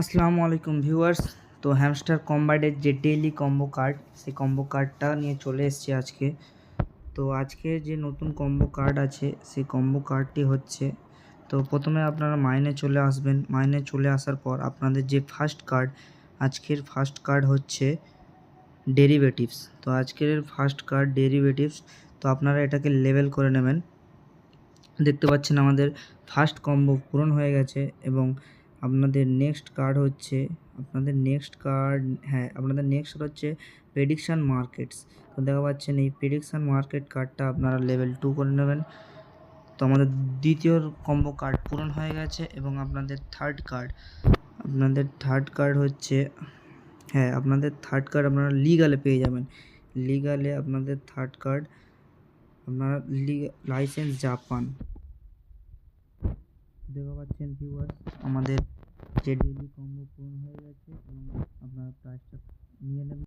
আসসালামু আলাইকুম ভিউয়ার্স। তো হ্যামস্টার কম্বাটের যে ডেইলি কম্বো কার্ড, সেই কম্বো কার্ডটা নিয়ে চলে এসেছি আজকে। তো আজকে যে নতুন কম্বো কার্ড আছে সেই কম্বো কার্ডটি হচ্ছে, তো প্রথমে আপনারা মাইনে চলে আসবেন। মাইনে চলে আসার পর আপনাদের যে ফার্স্ট কার্ড, আজকের ফার্স্ট কার্ড হচ্ছে ডেরিভেটিভস। তো আজকের ফার্স্ট কার্ড ডেরিভেটিভস। তো আপনারা এটাকে লেভেল করে নেবেন। দেখতে পাচ্ছেন আমাদের ফার্স্ট কম্বো পূরণ হয়ে গেছে এবং আপনাদের নেক্সট কার্ড হচ্ছে আপনাদের নেক্সট হচ্ছে প্রেডিকশান মার্কেটস। তো দেখা পাচ্ছেন এই প্রেডিকশান মার্কেট কার্ডটা আপনারা লেভেল 2 করে নেবেন। তো আমাদের দ্বিতীয় কম্বো কার্ড পূরণ হয়ে গেছে এবং আপনাদের থার্ড কার্ড হচ্ছে আপনারা লিগালে পেয়ে যাবেন। লিগালে আপনাদের থার্ড কার্ড আপনারা লাইসেন্স জাপান। দেখা পাচ্ছেন ভিউয়ার্স, আমাদের যে ডেইলি কম্বো পূরণ হয়ে গেছে এবং আপনারা প্রাইসটা নিয়ে নেবেন।